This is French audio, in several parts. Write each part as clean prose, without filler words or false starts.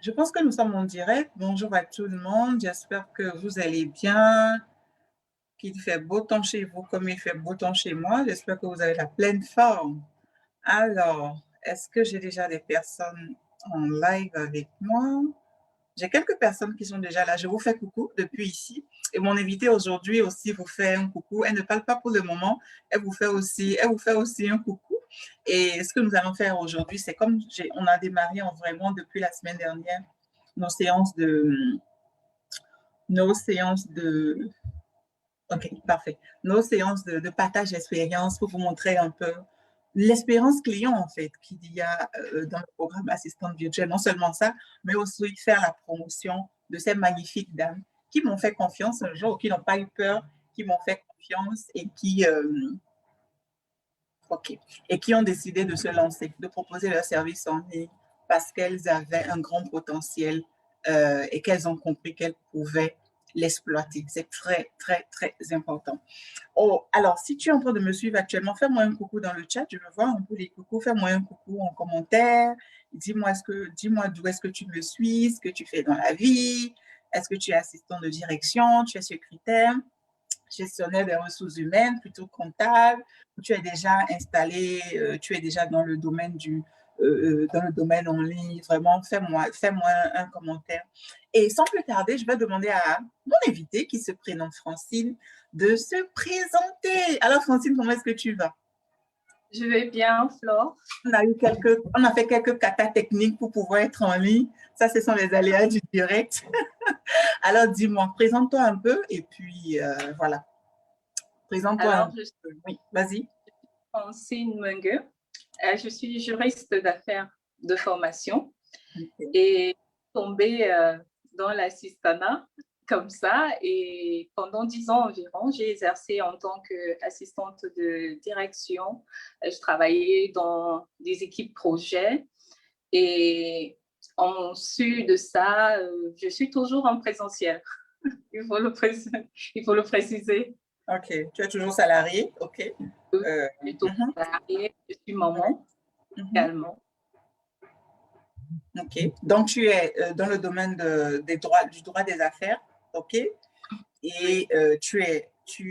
Je pense que nous sommes en direct. Bonjour à tout le monde. J'espère que vous allez bien, qu'il fait beau temps chez vous comme il fait beau temps chez moi. J'espère que vous avez la pleine forme. Alors, est-ce que j'ai déjà des personnes en live avec moi? J'ai quelques personnes qui sont déjà là. Je vous fais coucou depuis ici. Et mon invité aujourd'hui aussi vous fait un coucou. Elle ne parle pas pour le moment. Elle vous fait aussi un coucou. Et ce que nous allons faire aujourd'hui, c'est comme on a démarré vraiment depuis la semaine dernière nos séances de, nos séances de, ok, parfait. Nos séances de partage d'expérience pour vous montrer un peu l'expérience client, en fait, qu'il y a dans le programme Assistante virtuelle. Non seulement ça, mais aussi faire la promotion de ces magnifiques dames qui m'ont fait confiance un jour, qui n'ont pas eu peur, qui m'ont fait confiance ok, et qui ont décidé de se lancer, de proposer leur service en ligne parce qu'elles avaient un grand potentiel et qu'elles ont compris qu'elles pouvaient l'exploiter. C'est très, très, très important. Oh, alors, si tu es en train de me suivre actuellement, fais-moi un coucou dans le chat. Je veux voir un peu les coucous. Fais-moi un coucou en commentaire. Dis-moi d'où est-ce que tu me suis, ce que tu fais dans la vie. Est-ce que tu es assistant de direction, tu es secrétaire, gestionnaire des ressources humaines, plutôt comptable, tu es déjà installé, tu es déjà dans le domaine en ligne. Vraiment, fais-moi un commentaire. Et sans plus tarder, je vais demander à mon invité qui se prénomme Francine de se présenter. Alors Francine, comment est-ce que tu vas? Je vais bien, Flore. On a fait quelques katas techniques pour pouvoir être en ligne. Ça, ce sont les aléas du direct. Alors dis-moi, présente-toi un peu et puis voilà. Présente-toi un Alors, je suis peu. Oui, vas-y. Francine Mungue. Je suis juriste d'affaires de formation Okay. et tombée dans l'assistanat comme ça. Et pendant 10 ans environ, j'ai exercé en tant qu'assistante de direction. Je travaillais dans des équipes projets et en su de ça, je suis toujours en présentiel. Il faut le préciser. Ok, tu es toujours salarié, ok. Je suis toujours salariée, je suis maman également. Ok, donc tu es dans le domaine du droit des affaires, ok. Et Oui. tu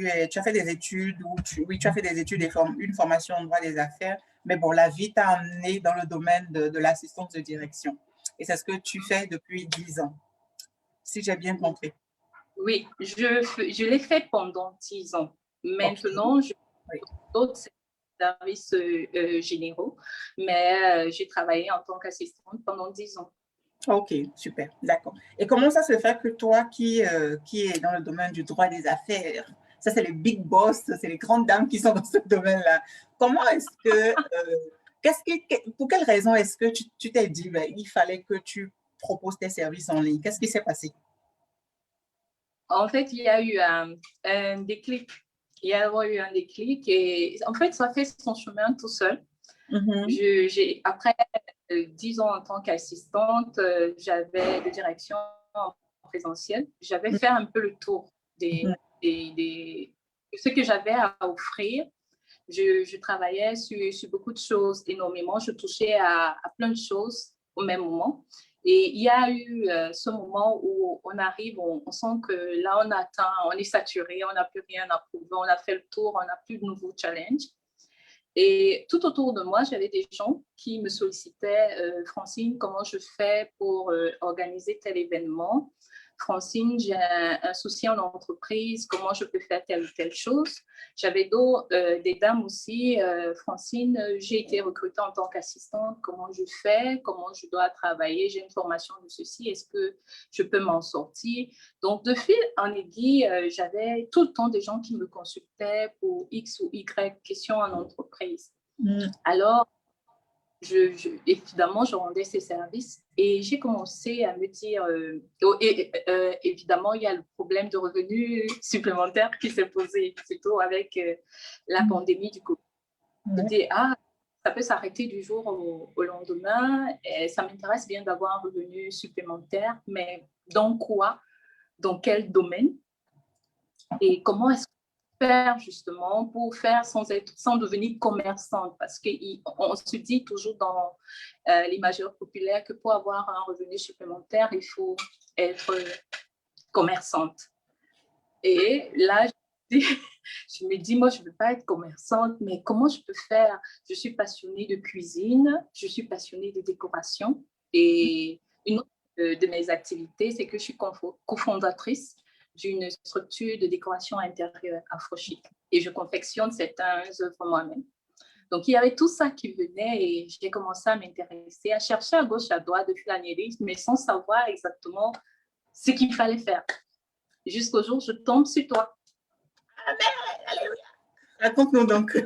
as fait des études, oui, tu as fait des études et une formation en droit des affaires, mais bon, la vie t'a amené dans le domaine de l'assistance de direction. Et c'est ce que tu fais depuis 10 ans, si j'ai bien compris. Oui, je l'ai fait pendant 10 ans. Ok, Maintenant, je oui. fais d'autres services généraux, mais j'ai travaillé en tant qu'assistante pendant 10 ans. Ok, super, d'accord. Et comment ça se fait que toi qui es dans le domaine du droit des affaires, ça c'est les big boss, c'est les grandes dames qui sont dans ce domaine-là, comment est-ce que, pour quelle raison est-ce que tu t'es dit, ben, il fallait que tu proposes tes services en ligne? Qu'est-ce qui s'est passé? En fait, il y a eu un déclic. Il y a eu un déclic et en fait, ça fait son chemin tout seul. Mhm. Après 10 ans en tant qu'assistante, j'avais de direction en présentiel. J'avais fait un peu le tour Mhm. de ce que j'avais à offrir. Je travaillais sur beaucoup de choses énormément. Je touchais à plein de choses au même moment. Et il y a eu ce moment où on arrive, on sent que là, on atteint, on est saturé, on n'a plus rien à prouver, on a fait le tour, on n'a plus de nouveaux challenges. Et tout autour de moi, j'avais des gens qui me sollicitaient, Francine, comment je fais pour organiser tel événement? Francine, j'ai un souci en entreprise, comment je peux faire telle ou telle chose? J'avais des dames aussi, Francine, j'ai été recrutée en tant qu'assistante, comment je fais? Comment je dois travailler? J'ai une formation de ceci, est-ce que je peux m'en sortir? Donc, de fil en aiguille, j'avais tout le temps des gens qui me consultaient pour X ou Y questions en entreprise. Mhm. Alors, évidemment, je rendais ces services et j'ai commencé à me dire, évidemment, il y a le problème de revenus supplémentaires qui s'est posé, surtout avec la pandémie du Covid. Je dis, ça peut s'arrêter du jour au lendemain, et ça m'intéresse bien d'avoir un revenu supplémentaire, mais dans quoi? Dans quel domaine et comment est-ce faire justement pour faire sans devenir commerçante? Parce qu'on se dit toujours dans l'imaginaire populaire que pour avoir un revenu supplémentaire, il faut être commerçante. Et là, je me dis, moi, je ne veux pas être commerçante, mais comment je peux faire? Je suis passionnée de cuisine, je suis passionnée de décoration. Et une autre de mes activités, c'est que je suis cofondatrice d'une structure de décoration intérieure Afrochic. Et je confectionne certaines œuvres moi-même. Donc, il y avait tout ça qui venait et j'ai commencé à m'intéresser, à chercher à gauche, à droite de flânerie, mais sans savoir exactement ce qu'il fallait faire. Jusqu'au jour où je tombe sur toi. Amen, alléluia. Raconte-nous donc.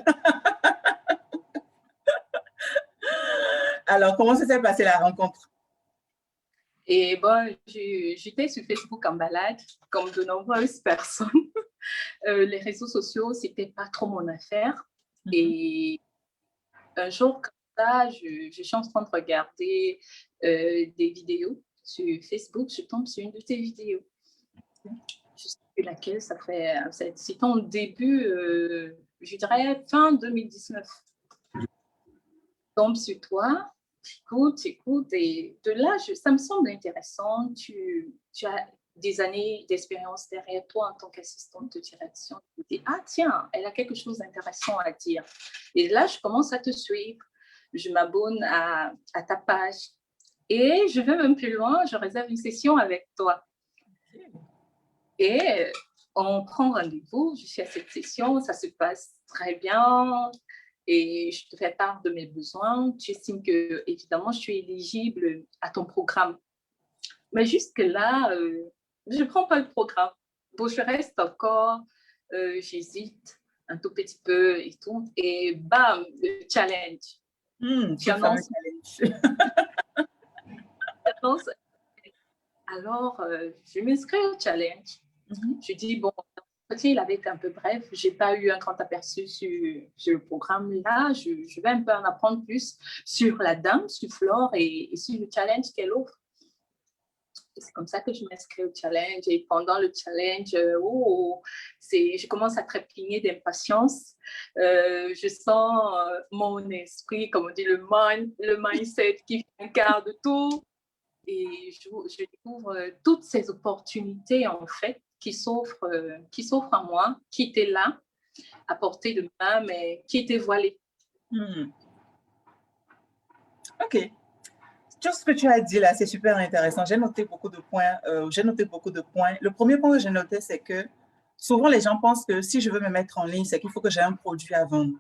Alors, comment s'est passée la rencontre? Et bon, j'étais sur Facebook en balade, comme de nombreuses personnes. Les réseaux sociaux, c'était pas trop mon affaire. Et un jour, comme ça, je suis en train de regarder des vidéos sur Facebook. Je tombe sur une de tes vidéos. Je sais plus laquelle, c'était en début, je dirais fin 2019. Je tombe sur toi. J'écoute, et de là, ça me semble intéressant. Tu as des années d'expérience derrière toi en tant qu'assistante de direction. Je me dis, ah tiens, elle a quelque chose d'intéressant à dire. Et là, je commence à te suivre. Je m'abonne à ta page. Et je vais même plus loin, je réserve une session avec toi. Et on prend rendez-vous, je suis à cette session, ça se passe très bien. Et je te fais part de mes besoins. Tu estimes que, évidemment, je suis éligible à ton programme. Mais jusque-là, je ne prends pas le programme. Bon, je reste encore, j'hésite un tout petit peu et tout. Et bam, le challenge. Tu annonces. Alors, je m'inscris au challenge. Je dis, bon, il avait été un peu bref. Je n'ai pas eu un grand aperçu sur le programme là. Je vais un peu en apprendre plus sur la dame, sur Flore et sur le challenge qu'elle offre. C'est comme ça que je m'inscris au challenge. Et pendant le challenge, je commence à trépigner d'impatience. Je sens mon esprit, comme on dit, le mindset qui incarne tout. Et je découvre toutes ces opportunités, en fait, qui s'offrent à moi, qui étaient là, à portée de main, mais qui étaient voilées. OK. Tout ce que tu as dit là, c'est super intéressant. J'ai noté beaucoup de points. Le premier point que j'ai noté, c'est que souvent, les gens pensent que si je veux me mettre en ligne, c'est qu'il faut que j'ai un produit à vendre.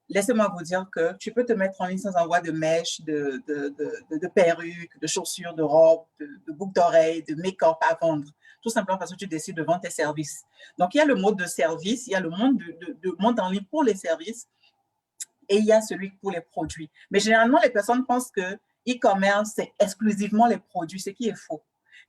Laissez-moi vous dire que tu peux te mettre en ligne sans envoi de mèches, de perruques, de chaussures, de robes, de boucles d'oreilles, de make-up à vendre. Tout simplement parce que tu décides de vendre tes services. Donc, il y a le mode de service, il y a le monde de monde en ligne pour les services et il y a celui pour les produits. Mais généralement, les personnes pensent que e-commerce, c'est exclusivement les produits, ce qui est faux.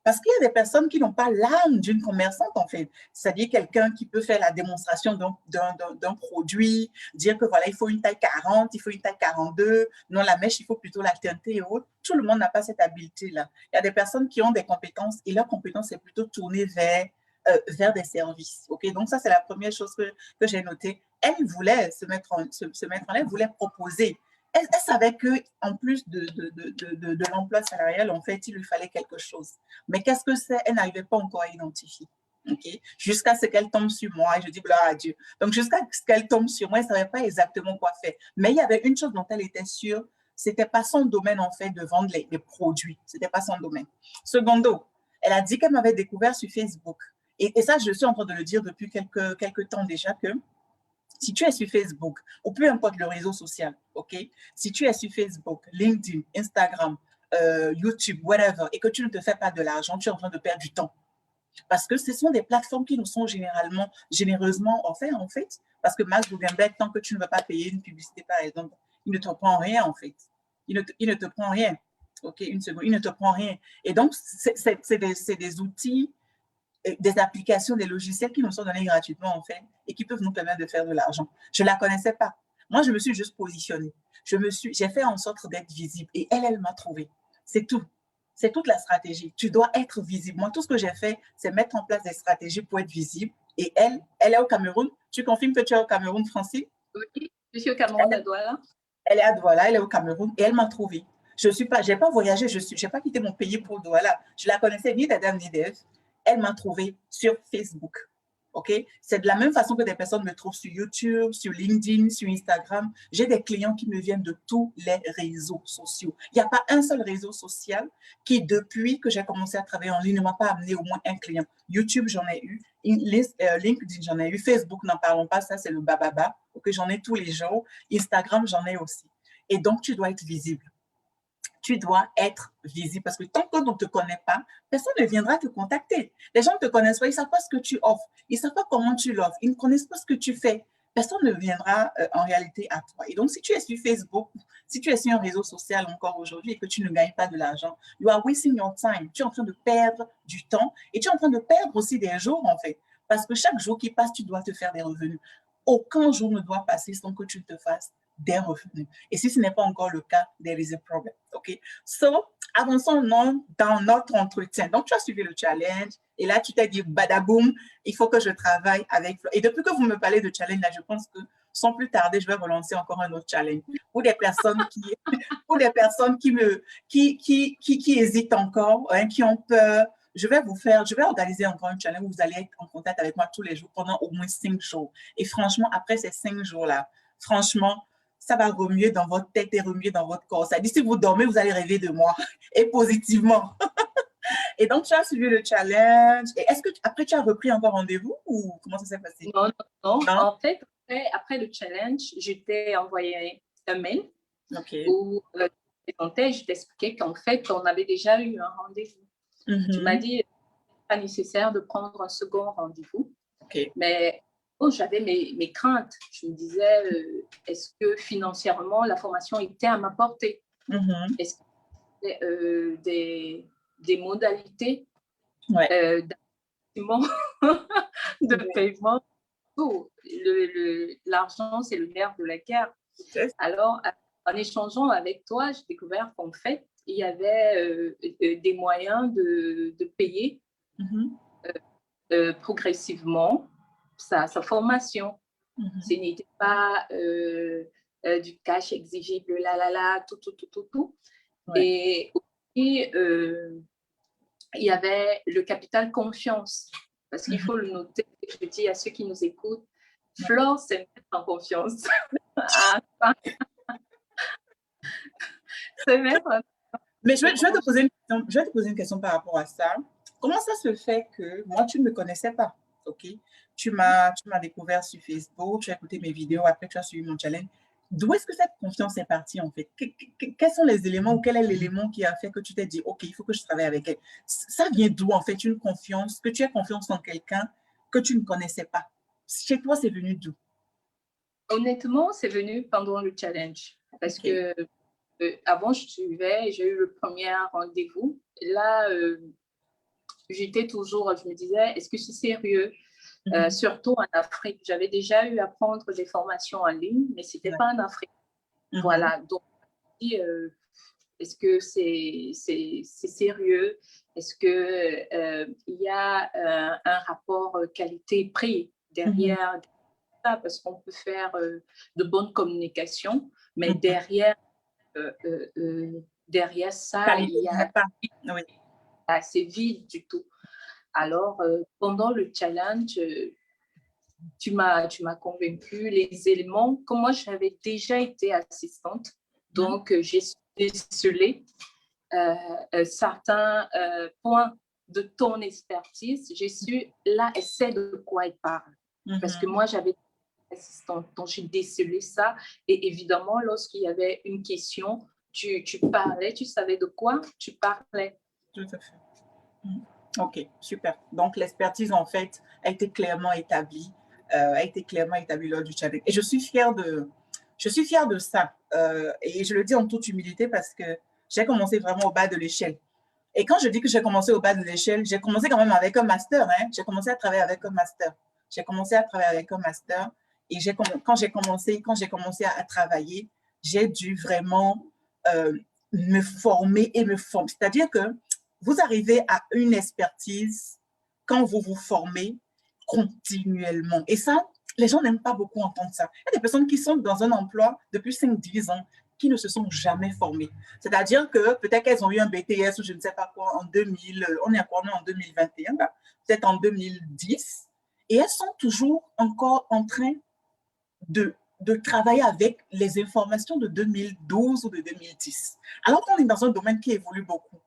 Parce qu'il y a des personnes qui n'ont pas l'âme d'une commerçante, en fait. C'est-à-dire quelqu'un qui peut faire la démonstration d'un produit, dire que voilà, il faut une taille 40, il faut une taille 42, non, la mèche, il faut plutôt la teinter et autres. Tout le monde n'a pas cette habileté-là. Il y a des personnes qui ont des compétences et leur compétence est plutôt tournée vers des services. Okay? Donc, ça, c'est la première chose que j'ai notée. Elle voulait se mettre en l'air, elle voulait proposer. Elle savait qu'en plus de l'emploi salarial, en fait, il lui fallait quelque chose. Mais qu'est-ce que c'est? Elle n'arrivait pas encore à identifier. Okay? Jusqu'à ce qu'elle tombe sur moi, et je dis gloire à Dieu. Donc, jusqu'à ce qu'elle tombe sur moi, elle ne savait pas exactement quoi faire. Mais il y avait une chose dont elle était sûre, ce n'était pas son domaine, en fait, de vendre les produits. Ce n'était pas son domaine. Secondo, elle a dit qu'elle m'avait découvert sur Facebook. Et ça, je suis en train de le dire depuis quelques temps déjà que si tu es sur Facebook, ou peu importe le réseau social, ok? Si tu es sur Facebook, LinkedIn, Instagram, YouTube, whatever, et que tu ne te fais pas de l'argent, tu es en train de perdre du temps. Parce que ce sont des plateformes qui nous sont généreusement offertes, en fait. Parce que Mark Zuckerberg, tant que tu ne vas pas payer une publicité, par exemple, il ne te prend rien, en fait. Il ne te prend rien. Ok, une seconde, il ne te prend rien. Et donc, c'est des outils, des applications, des logiciels qui nous sont donnés gratuitement, en fait, et qui peuvent nous permettre de faire de l'argent. Je ne la connaissais pas. Moi, je me suis juste positionnée. J'ai fait en sorte d'être visible et elle m'a trouvée. C'est tout. C'est toute la stratégie. Tu dois être visible. Moi, tout ce que j'ai fait, c'est mettre en place des stratégies pour être visible. Et elle est au Cameroun. Tu confirmes que tu es au Cameroun, Francis? Oui, je suis au Cameroun à Douala. Elle est à Douala, elle est au Cameroun et elle m'a trouvée. Je suis pas, j'ai pas voyagé, j'ai pas quitté mon pays pour Douala. Je la connaissais ni d'Adam ni d'Ève. Elle m'a trouvée sur Facebook. OK? C'est de la même façon que des personnes me trouvent sur YouTube, sur LinkedIn, sur Instagram. J'ai des clients qui me viennent de tous les réseaux sociaux. Il n'y a pas un seul réseau social qui, depuis que j'ai commencé à travailler en ligne, ne m'a pas amené au moins un client. YouTube, j'en ai eu. LinkedIn, j'en ai eu. Facebook, n'en parlons pas, ça, c'est le bababa. OK, j'en ai tous les jours. Instagram, j'en ai aussi. Et donc, tu dois être visible. Tu dois être visible parce que tant qu'on ne te connaît pas, personne ne viendra te contacter. Les gens ne te connaissent pas, ils ne savent pas ce que tu offres, ils ne savent pas comment tu l'offres, ils ne connaissent pas ce que tu fais. Personne ne viendra en réalité à toi. Et donc, si tu es sur Facebook, si tu es sur un réseau social encore aujourd'hui et que tu ne gagnes pas de l'argent, you are wasting your time. Tu es en train de perdre du temps et tu es en train de perdre aussi des jours, en fait. Parce que chaque jour qui passe, tu dois te faire des revenus. Aucun jour ne doit passer sans que tu te fasses des revenus. Et si ce n'est pas encore le cas, there is a problem. OK? So, avançons dans notre entretien. Donc, tu as suivi le challenge et là, tu t'es dit, badaboum, il faut que je travaille avec. Et depuis que vous me parlez de challenge, là, je pense que sans plus tarder, je vais relancer encore un autre challenge. Pour des personnes qui hésitent encore, hein, qui ont peur, je vais organiser encore un challenge où vous allez être en contact avec moi tous les jours pendant au moins 5 jours. Et franchement, après ces 5 jours-là, franchement, ça va remuer dans votre tête et remuer dans votre corps. Ça dit, si vous dormez, vous allez rêver de moi et positivement. Et donc, tu as suivi le challenge. Et est-ce que après, tu as repris encore rendez-vous ou comment ça s'est passé? Non, non, non. En fait, après le challenge, je t'ai envoyé un mail où je t'expliquais qu'en fait, on avait déjà eu un rendez-vous. Tu m'as dit, pas nécessaire de prendre un second rendez-vous. Mais j'avais mes craintes. Je me disais, est-ce que financièrement, la formation était à ma portée? Est-ce qu'il y avait des modalités d'activement, de paiement? L'argent, c'est le nerf de la guerre. Alors, en échangeant avec toi, j'ai découvert qu'en fait, il y avait des moyens de payer progressivement sa formation. Ce n'était pas du cash exigible, tout. Et aussi, il y avait le capital confiance. Parce qu'il faut le noter, je dis à ceux qui nous écoutent, Flore, c'est mettre en confiance. C'est mettre en... Mais je vais te poser une question par rapport à ça. Comment ça se fait que moi, tu ne me connaissais pas, OK? Tu m'as découvert sur Facebook, tu as écouté mes vidéos, après tu as suivi mon challenge. D'où est-ce que cette confiance est partie, en fait? Quels sont les éléments ou quel est l'élément qui a fait que tu t'es dit, OK, il faut que je travaille avec elle? Ça vient d'où, en fait, une confiance, que tu aies confiance en quelqu'un que tu ne connaissais pas? Chez toi, c'est venu d'où? Honnêtement, c'est venu pendant le challenge. Parce que avant, je suivais, j'ai eu le premier rendez-vous. Là, j'étais toujours, je me disais, est-ce que c'est sérieux? Surtout en Afrique. J'avais déjà eu à prendre des formations en ligne, mais ce n'était pas en Afrique. Voilà. Donc, est-ce que c'est sérieux? Est-ce qu'il y a un rapport qualité-prix derrière ça? Parce qu'on peut faire de bonnes communications, mais derrière ça, il y a c'est vide du tout. Alors, pendant le challenge, tu m'as convaincu. Les éléments, comme moi, j'avais déjà été assistante, donc j'ai décelé certains points de ton expertise. J'ai su, là, elle sait de quoi elle parle. Parce que moi, j'avais été assistante, donc j'ai décelé ça. Et évidemment, lorsqu'il y avait une question, tu parlais, tu savais de quoi tu parlais. Tout à fait. OK, super. Donc, l'expertise, en fait, a été clairement établie lors du challenge. Et je suis fière de ça. Et je le dis en toute humilité parce que j'ai commencé vraiment au bas de l'échelle. Et quand je dis que j'ai commencé au bas de l'échelle, j'ai commencé quand même avec un master. Hein. J'ai commencé à travailler avec un master. Et quand j'ai commencé à travailler, j'ai dû vraiment me former et me former. C'est-à-dire que vous arrivez à une expertise quand vous vous formez continuellement. Et ça, les gens n'aiment pas beaucoup entendre ça. Il y a des personnes qui sont dans un emploi depuis 5-10 ans qui ne se sont jamais formées. C'est-à-dire que peut-être qu'elles ont eu un BTS ou je ne sais pas quoi en 2000, on est encore en 2021, peut-être en 2010, et elles sont toujours encore en train de travailler avec les informations de 2012 ou de 2010. Alors qu'on est dans un domaine qui évolue beaucoup.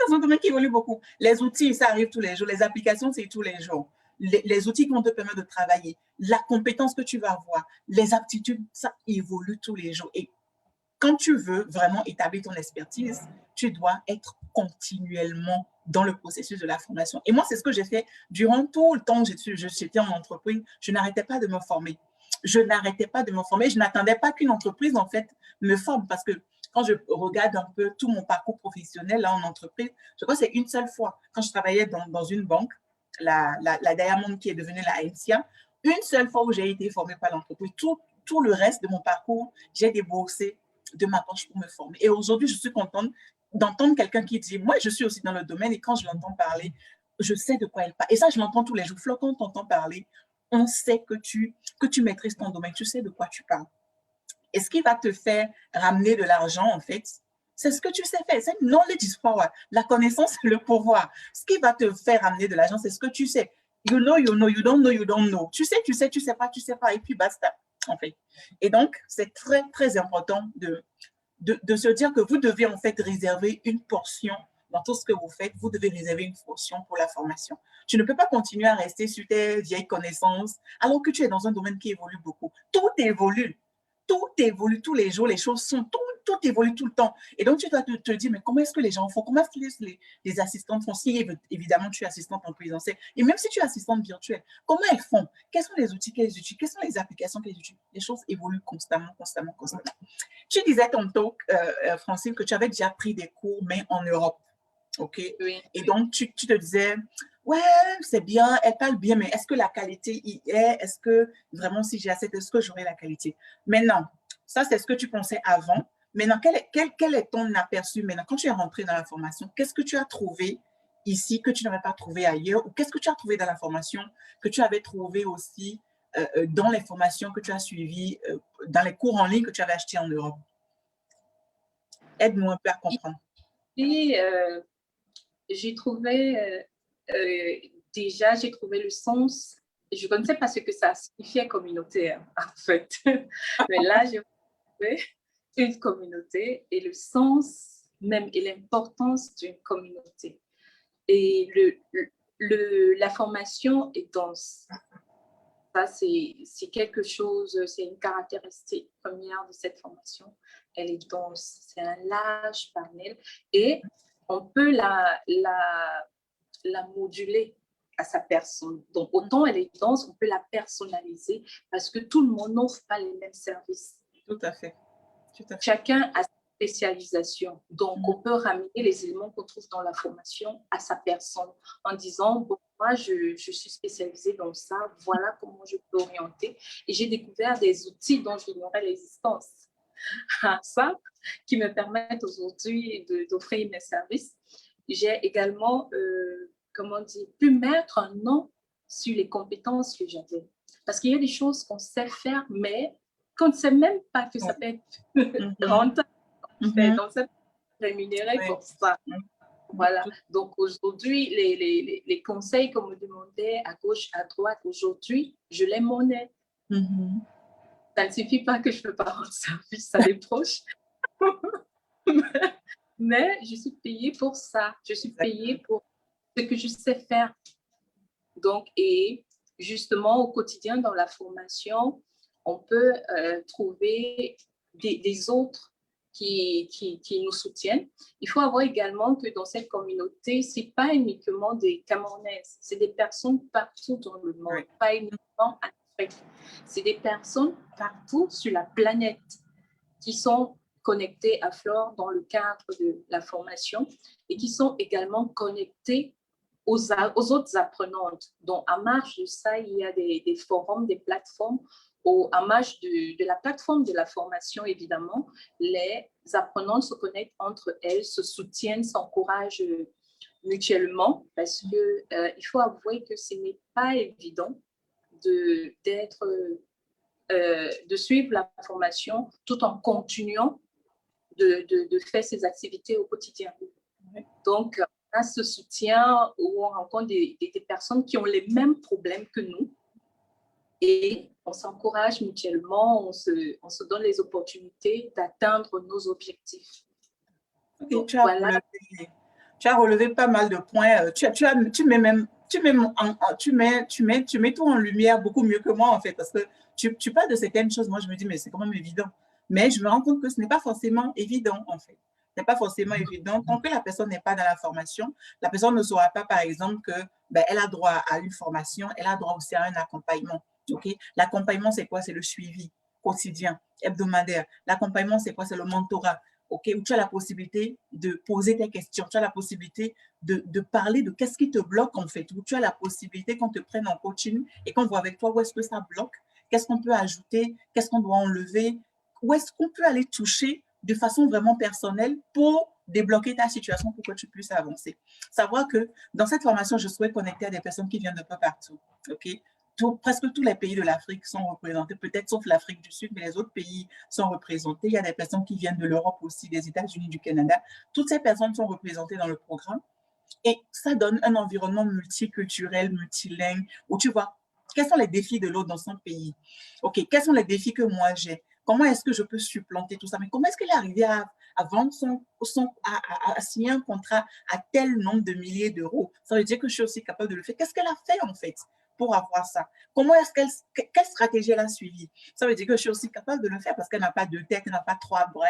Dans un domaine qui évolue beaucoup. Les outils, ça arrive tous les jours. Les applications, c'est tous les jours. Les outils qui vont te permettre de travailler, la compétence que tu vas avoir, les aptitudes, ça évolue tous les jours. Et quand tu veux vraiment établir ton expertise, tu dois être continuellement dans le processus de la formation. Et moi, c'est ce que j'ai fait durant tout le temps que j'étais en entreprise. Je n'arrêtais pas de me former. Je n'arrêtais pas de me former. Je n'attendais pas qu'une entreprise, en fait, me forme parce que quand je regarde un peu tout mon parcours professionnel là, en entreprise, je crois que c'est une seule fois, quand je travaillais dans une banque, la Diamond qui est devenue la NCA, une seule fois où j'ai été formée par l'entreprise. Tout le reste de mon parcours, j'ai déboursé de ma poche pour me former. Et aujourd'hui, je suis contente d'entendre quelqu'un qui dit, moi, je suis aussi dans le domaine et quand je l'entends parler, je sais de quoi il parle. Et ça, je l'entends tous les jours. Flo, quand on t'entend parler, on sait que tu maîtrises ton domaine, tu sais de quoi tu parles. Et ce qui va te faire ramener de l'argent, en fait, c'est ce que tu sais faire. C'est knowledge is power. La connaissance, c'est le pouvoir. Ce qui va te faire ramener de l'argent, c'est ce que tu sais. You know, you know, you don't know, you don't know. Tu sais, tu sais, tu sais pas, et puis basta, en fait. Et donc, c'est très, très important de se dire que vous devez, en fait, réserver une portion dans tout ce que vous faites. Vous devez réserver une portion pour la formation. Tu ne peux pas continuer à rester sur tes vieilles connaissances alors que tu es dans un domaine qui évolue beaucoup. Tout évolue. Tout évolue tous les jours, les choses sont, tout évolue tout le temps. Et donc, tu dois te dire, mais comment est-ce que les gens font? Comment est-ce que les assistantes font? Si évidemment tu es assistante en présentiel, et même si tu es assistante virtuelle, comment elles font? Quels sont les outils qu'elles utilisent? Quelles sont les applications qu'elles utilisent? Les choses évoluent constamment, constamment, constamment. Tu disais tantôt, Francine, que tu avais déjà pris des cours, mais en Europe. OK? Oui. Et donc, tu te disais, ouais, c'est bien, elle parle bien, mais est-ce que la qualité y est? Est-ce que vraiment, si j'ai assez, est-ce que j'aurai la qualité? Maintenant, ça, c'est ce que tu pensais avant. Maintenant, quel est ton aperçu maintenant? Quand tu es rentré dans la formation, qu'est-ce que tu as trouvé ici que tu n'aurais pas trouvé ailleurs? Ou qu'est-ce que tu as trouvé dans la formation que tu avais trouvé aussi dans les formations que tu as suivies, dans les cours en ligne que tu avais achetés en Europe? Aide-nous un peu à comprendre. Et j'ai trouvé, déjà, j'ai trouvé le sens. Je ne connaissais pas ce que ça signifiait communautaire, en fait. Mais là, j'ai trouvé une communauté et le sens même et l'importance d'une communauté. Et la formation est dense. Ça, c'est quelque chose, c'est une caractéristique première de cette formation. Elle est dense, c'est un large panel et on peut la moduler à sa personne. Donc, autant elle est dense, on peut la personnaliser parce que tout le monde n'offre pas les mêmes services. Tout à fait. Chacun a sa spécialisation. Donc, on peut ramener les éléments qu'on trouve dans la formation à sa personne en disant, bon, moi, je suis spécialisée dans ça, voilà comment je peux orienter. Et j'ai découvert des outils dont j'ignorais l'existence. Ça, qui me permettent aujourd'hui d'offrir mes services. J'ai également, pu mettre un nom sur les compétences que j'avais. Parce qu'il y a des choses qu'on sait faire, mais qu'on ne sait même pas que ça peut être rentable. Donc, ça peut être rémunéré pour ça. Voilà. Donc, aujourd'hui, les conseils qu'on me demandait à gauche, à droite, aujourd'hui, je les monnaie. Ça ne suffit pas que je ne peux pas rendre service à des proches. Mais je suis payée pour ça. Je suis payée pour ce que je sais faire. Donc, et justement, au quotidien, dans la formation, on peut trouver des autres qui nous soutiennent. Il faut avoir également que dans cette communauté, ce n'est pas uniquement des Camerounaises, c'est des personnes partout dans le monde, pas uniquement en Afrique. C'est des personnes partout sur la planète qui sont connectées à Flore dans le cadre de la formation et qui sont également connectées aux autres apprenantes. Donc, en marge de ça, il y a des forums, des plateformes en marge de la plateforme de la formation, évidemment, les apprenantes se connectent entre elles, se soutiennent, s'encouragent mutuellement, parce que il faut avouer que ce n'est pas évident de suivre la formation tout en continuant de faire ses activités au quotidien. Donc, on a ce soutien où on rencontre des personnes qui ont les mêmes problèmes que nous et on s'encourage mutuellement, on se donne les opportunités d'atteindre nos objectifs. Ok, Donc, tu as relevé pas mal de points. Tu mets tout en lumière beaucoup mieux que moi, en fait, parce que tu parles de certaines choses. Moi, je me dis, mais c'est quand même évident. Mais je me rends compte que ce n'est pas forcément évident, en fait. Ce n'est pas forcément évident. Tant que la personne n'est pas dans la formation, la personne ne saura pas, par exemple, que elle a droit à une formation, elle a droit aussi à un accompagnement. Okay? L'accompagnement, c'est quoi? C'est le suivi quotidien, hebdomadaire. L'accompagnement, c'est quoi? C'est le mentorat. Okay, où tu as la possibilité de poser tes questions, tu as la possibilité de parler de qu'est-ce qui te bloque en fait, où tu as la possibilité qu'on te prenne en coaching et qu'on voit avec toi où est-ce que ça bloque, qu'est-ce qu'on peut ajouter, qu'est-ce qu'on doit enlever, où est-ce qu'on peut aller toucher de façon vraiment personnelle pour débloquer ta situation pour que tu puisses avancer. Savoir que dans cette formation, je souhaite connecter à des personnes qui viennent de peu partout. Okay? Presque tous les pays de l'Afrique sont représentés, peut-être sauf l'Afrique du Sud, mais les autres pays sont représentés. Il y a des personnes qui viennent de l'Europe aussi, des États-Unis, du Canada. Toutes ces personnes sont représentées dans le programme et ça donne un environnement multiculturel, multilingue, où tu vois quels sont les défis de l'autre dans son pays. OK, quels sont les défis que moi j'ai? Comment est-ce que je peux supplanter tout ça? Mais comment est-ce qu'elle est arrivée à vendre à signer un contrat à tel nombre de milliers d'euros? Ça veut dire que je suis aussi capable de le faire. Qu'est-ce qu'elle a fait en fait pour avoir ça? Quelle stratégie elle a suivie? Ça veut dire que je suis aussi capable de le faire parce qu'elle n'a pas deux têtes, elle n'a pas trois bras,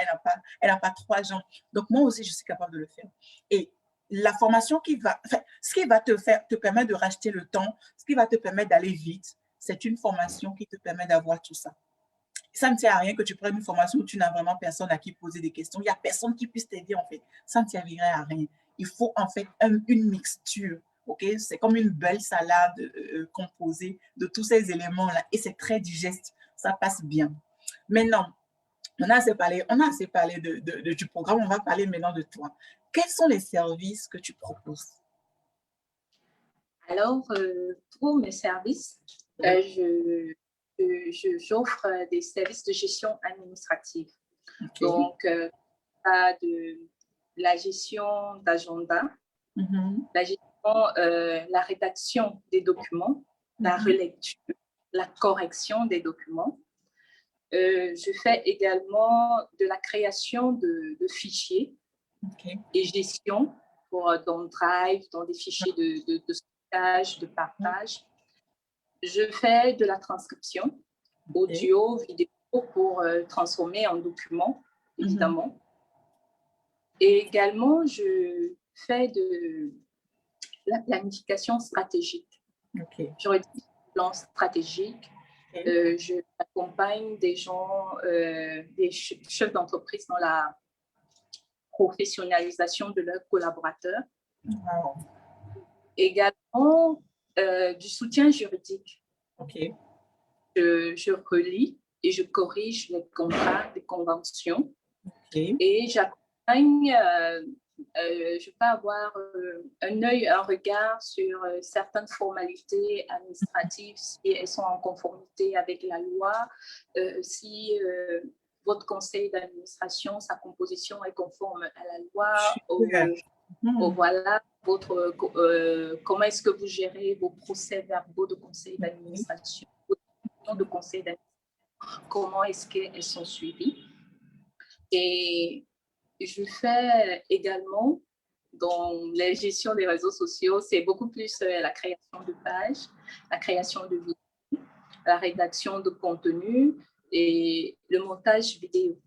elle n'a pas trois jambes. Donc moi aussi, je suis capable de le faire. Et la formation ce qui va te permettre de racheter le temps, ce qui va te permettre d'aller vite, c'est une formation qui te permet d'avoir tout ça. Ça ne sert à rien que tu prennes une formation où tu n'as vraiment personne à qui poser des questions. Il n'y a personne qui puisse t'aider, en fait. Ça ne servirait à rien. Il faut, en fait, une mixture. Okay? C'est comme une belle salade composée de tous ces éléments-là. Et c'est très digeste. Ça passe bien. Maintenant, on a assez parlé du programme. On va parler maintenant de toi. Quels sont les services que tu proposes? Alors, pour mes services, j'offre des services de gestion administrative. Okay. Donc, de la gestion d'agenda, la rédaction des documents, la relecture, la correction des documents. Je fais également de la création de fichiers et gestion dans Drive, dans des fichiers de stockage, de partage. Je fais de la transcription audio, vidéo pour transformer en document, évidemment. Et également, je fais de la planification stratégique. Je rédige des plans stratégiques. Je accompagne des gens, des chefs d'entreprise dans la professionnalisation de leurs collaborateurs. Wow. Également, du soutien juridique. Je relis et je corrige les contrats, les conventions. Et j'accompagne, je peux avoir un regard sur certaines formalités administratives, si elles sont en conformité avec la loi, si votre conseil d'administration, sa composition est conforme à la loi, voilà, comment est-ce que vous gérez vos procès-verbaux de conseil d'administration, de conseil d'administration, comment est-ce qu'elles sont suivies. Et je fais également dans la gestion des réseaux sociaux, c'est beaucoup plus la création de pages, la création de vidéos, la rédaction de contenu et le montage vidéo.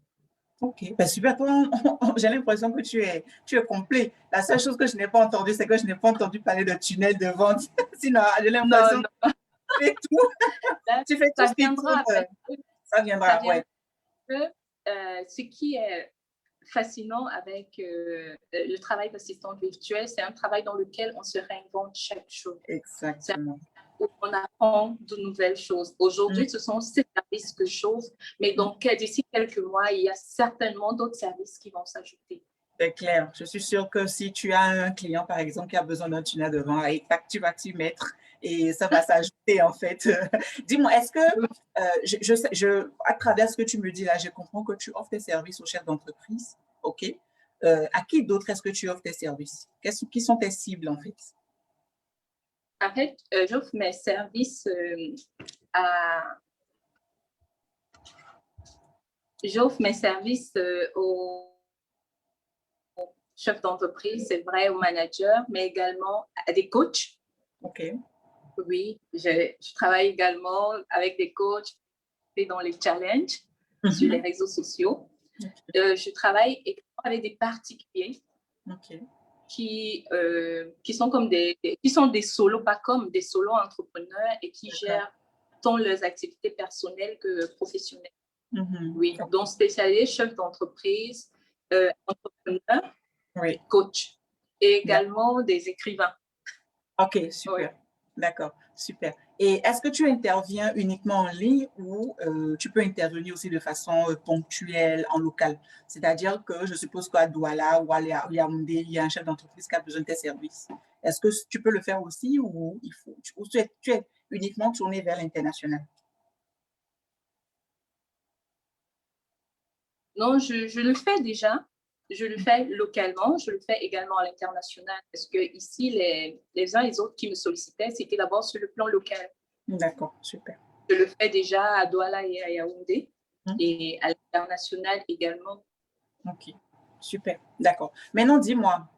Ok, ben super. J'ai l'impression que tu es complet. La seule chose que je n'ai pas entendue, c'est que je n'ai pas entendu parler de tunnel de vente. Sinon, j'ai l'impression que tu fais tout. Tu fais tout ce qui tourne. Ça viendra, ouais. Ce qui est fascinant avec le travail d'assistante virtuelle, c'est un travail dans lequel on se réinvente chaque jour. Exactement. où on apprend de nouvelles choses. Aujourd'hui, ce sont ces services que j'offre, mais donc d'ici quelques mois, il y a certainement d'autres services qui vont s'ajouter. C'est clair. Je suis sûre que si tu as un client, par exemple, qui a besoin d'un tunnel de vent, tu vas t'y mettre et ça va s'ajouter, en fait. Dis-moi, est-ce que, à travers ce que tu me dis là, je comprends que tu offres tes services aux chefs d'entreprise, OK? À qui d'autre est-ce que tu offres tes services? Qui sont tes cibles, en fait? En fait, j'offre mes services aux chefs d'entreprise, c'est vrai, aux managers, mais également à des coachs. OK. Oui, je travaille également avec des coachs dans les challenges sur les réseaux sociaux. Okay. Je travaille également avec des particuliers qui sont qui sont des solos, pas comme des solos entrepreneurs et qui gèrent tant leurs activités personnelles que professionnelles. Oui, donc spécialisés, chefs d'entreprise, entrepreneurs, coach et également des écrivains. OK, super. D'accord, super. Et est-ce que tu interviens uniquement en ligne ou tu peux intervenir aussi de façon ponctuelle en local? C'est-à-dire que je suppose qu'à Douala ou à Yaoundé, il y a un chef d'entreprise qui a besoin de tes services. Est-ce que tu peux le faire aussi ou tu es uniquement tourné vers l'international? Non, je le fais déjà. Je le fais localement, je le fais également à l'international parce que ici, les uns et les autres qui me sollicitaient, c'était d'abord sur le plan local. D'accord, super. Je le fais déjà à Douala et à Yaoundé et à l'international également. Ok, super, d'accord. Maintenant, dis-moi,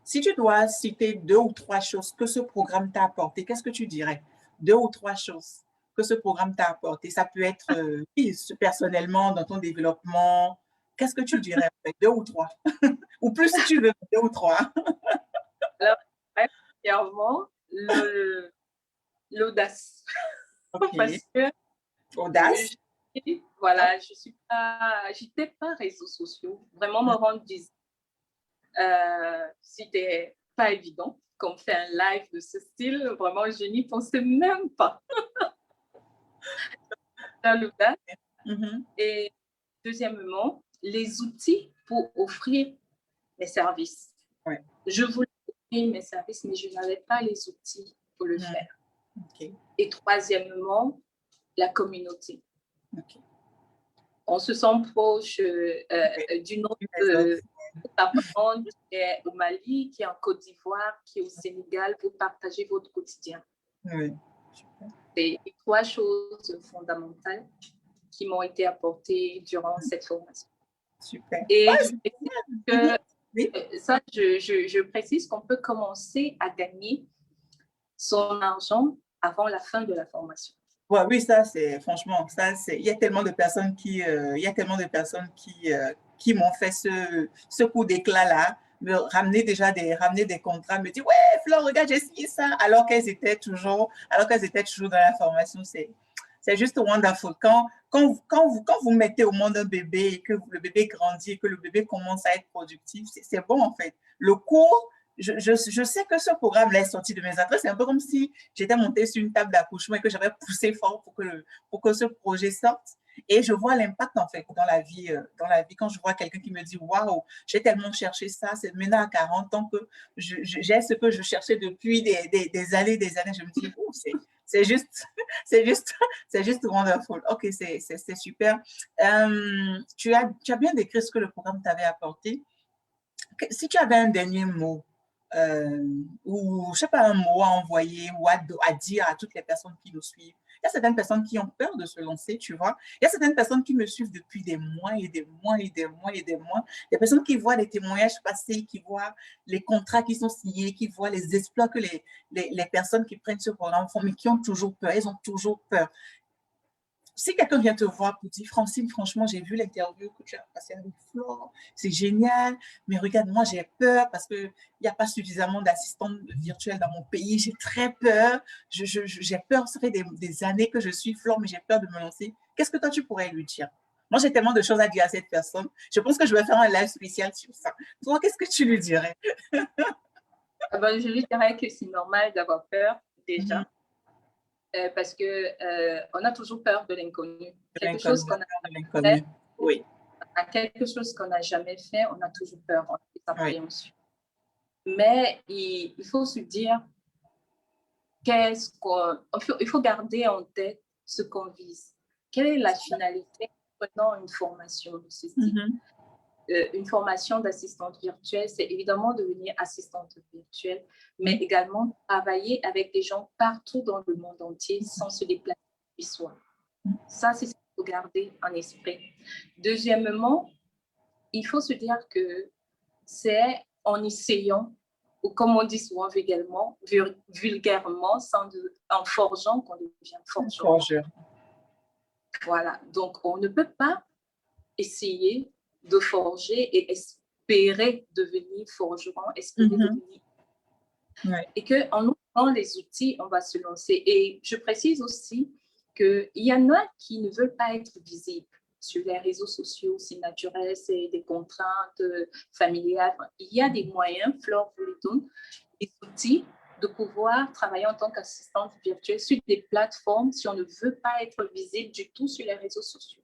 si tu dois citer 2 ou 3 choses que ce programme t'a apporté, qu'est-ce que tu dirais? 2 ou 3 choses que ce programme t'a apporté. Ça peut être personnellement, dans ton développement. Qu'est-ce que tu dirais? 2 ou 3 ou plus si tu veux, 2 ou 3. Alors, premièrement, l'audace. Okay. Parce que audace. Voilà, j'étais pas réseaux sociaux. Vraiment, me rendre visite, c'était pas évident. Comme faire un live de ce style, vraiment, je n'y pensais même pas. L'audace. Et deuxièmement, les outils pour offrir mes services. Ouais. Je voulais offrir mes services, mais je n'avais pas les outils pour le faire. Okay. Et troisièmement, la communauté. Okay. On se sent proche d'une autre parente qui est au Mali, qui est en Côte d'Ivoire, qui est au Sénégal, pour partager votre quotidien. Oui, super. C'est 3 choses fondamentales qui m'ont été apportées durant cette formation. Super. Et je précise qu'on peut commencer à gagner son argent avant la fin de la formation. Ouais, oui, ça c'est franchement, il y a tellement de personnes qui m'ont fait ce coup d'éclat là, me ramener des contrats, me dire ouais Flore, regarde, j'ai signé ça, alors qu'elles étaient toujours dans la formation. C'est juste wonderful. Quand vous mettez au monde un bébé et que le bébé grandit et que le bébé commence à être productif, c'est bon en fait. Le cours, je sais que ce programme-là est sorti de mes adresses. C'est un peu comme si j'étais montée sur une table d'accouchement et que j'avais poussé fort pour que ce projet sorte. Et je vois l'impact, en fait, dans la vie, quand je vois quelqu'un qui me dit, waouh, j'ai tellement cherché ça, c'est maintenant à 40 ans que j'ai ce que je cherchais depuis des années, je me dis, oh, c'est juste wonderful. Ok, c'est super. Tu as bien décrit ce que le programme t'avait apporté. Si tu avais un dernier mot, ou je sais pas, un mot à envoyer ou à dire à toutes les personnes qui nous suivent. Il y a certaines personnes qui ont peur de se lancer, tu vois. Il y a certaines personnes qui me suivent depuis des mois et des mois et des mois et des mois. Des personnes qui voient les témoignages passés, qui voient les contrats qui sont signés, qui voient les exploits que les personnes qui prennent ce programme font, mais qui ont toujours peur. Elles ont toujours peur. Si quelqu'un vient te voir pour dire, Francine, franchement, j'ai vu l'interview que tu as passée avec Flore, c'est génial, mais regarde, moi, j'ai peur parce qu'il n'y a pas suffisamment d'assistants virtuels dans mon pays, j'ai très peur, j'ai peur, ça fait des années que je suis Flore, mais j'ai peur de me lancer. Qu'est-ce que toi, tu pourrais lui dire? Moi, j'ai tellement de choses à dire à cette personne. Je pense que je vais faire un live spécial sur ça. Toi, qu'est-ce que tu lui dirais? Je lui dirais que c'est normal d'avoir peur, déjà. parce qu'on a toujours peur de l'inconnu. Quelque chose qu'on a fait, oui. Quelque chose qu'on n'a jamais fait, on a toujours peur, on a des appréhensions. Oui. Mais il faut se dire il faut garder en tête ce qu'on vise. Quelle est la finalité en prenant une formation de ce type? Une formation d'assistante virtuelle, c'est évidemment devenir assistante virtuelle, mais également travailler avec des gens partout dans le monde entier sans se déplacer chez soi. Ça, c'est ce qu'il faut garder en esprit. Deuxièmement, il faut se dire que c'est en essayant, ou comme on dit souvent vulgairement, en forgeant qu'on devient forgeron. Voilà, donc on ne peut pas essayer de forger et espérer devenir forgeron, devenir... Et qu'en ouvrant les outils, on va se lancer. Et je précise aussi qu'il y en a qui ne veulent pas être visibles sur les réseaux sociaux, c'est naturel, c'est des contraintes familiales. Il y a des moyens, Flore vous les donne, des outils de pouvoir travailler en tant qu'assistante virtuelle sur des plateformes si on ne veut pas être visible du tout sur les réseaux sociaux.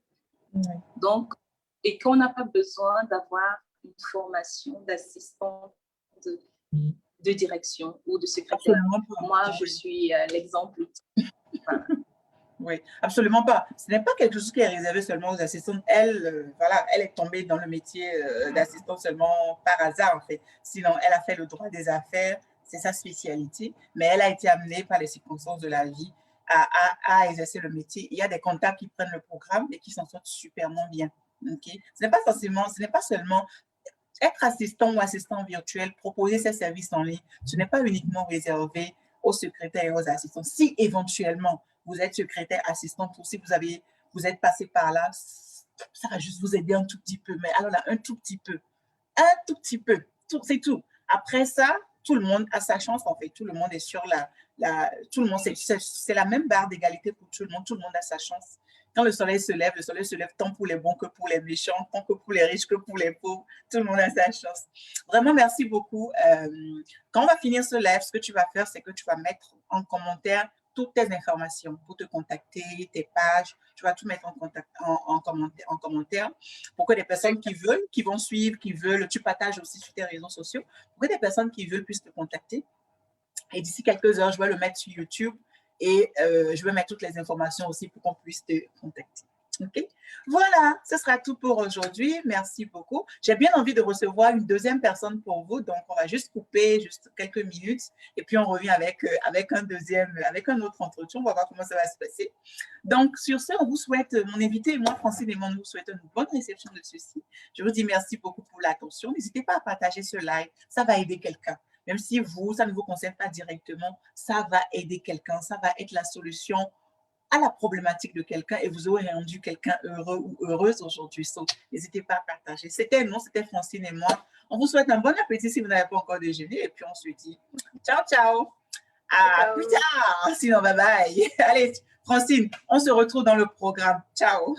Donc, et qu'on n'a pas besoin d'avoir une formation d'assistante de direction ou de secrétaire. Moi, je suis l'exemple. Voilà. Oui, absolument pas. Ce n'est pas quelque chose qui est réservé seulement aux assistantes. Elle, voilà, elle est tombée dans le métier d'assistante seulement par hasard, en fait. Sinon, elle a fait le droit des affaires, c'est sa spécialité, mais elle a été amenée par les circonstances de la vie à exercer le métier. Il y a des comptables qui prennent le programme et qui s'en sortent superment bien. Okay? Ce n'est pas seulement être assistant ou assistant virtuel, proposer ses services en ligne, ce n'est pas uniquement réservé aux secrétaires et aux assistants. Si éventuellement vous êtes secrétaire, assistante, ou si vous êtes passé par là, ça va juste vous aider un tout petit peu, mais alors là, un tout petit peu, c'est tout. Après ça, tout le monde a sa chance, en fait, tout le monde est sur tout le monde, c'est la même barre d'égalité pour tout le monde a sa chance. Quand le soleil se lève tant pour les bons que pour les méchants, tant que pour les riches que pour les pauvres. Tout le monde a sa chance. Vraiment, merci beaucoup. Quand on va finir ce live, ce que tu vas faire, c'est que tu vas mettre en commentaire toutes tes informations pour te contacter, tes pages. Tu vas tout mettre en commentaire pour que des personnes qui vont suivre, tu partages aussi sur tes réseaux sociaux, pour que des personnes qui veulent puissent te contacter. Et d'ici quelques heures, je vais le mettre sur YouTube. Et je vais mettre toutes les informations aussi pour qu'on puisse te contacter. OK? Voilà, ce sera tout pour aujourd'hui. Merci beaucoup. J'ai bien envie de recevoir une deuxième personne pour vous. Donc, on va juste couper juste quelques minutes et puis on revient avec un autre entretien. On va voir comment ça va se passer. Donc, sur ce, on vous souhaite, mon invité et moi, Francine Aymon, vous souhaite une bonne réception de ceci. Je vous dis merci beaucoup pour l'attention. N'hésitez pas à partager ce live. Ça va aider quelqu'un. Même si ça ne vous concerne pas directement, ça va aider quelqu'un, ça va être la solution à la problématique de quelqu'un et vous aurez rendu quelqu'un heureux ou heureuse aujourd'hui. N'hésitez pas à partager. C'était Francine et moi. On vous souhaite un bon appétit si vous n'avez pas encore déjeuné et puis on se dit ciao, ciao. À plus tard. Sinon, bye bye. Allez, Francine, on se retrouve dans le programme. Ciao.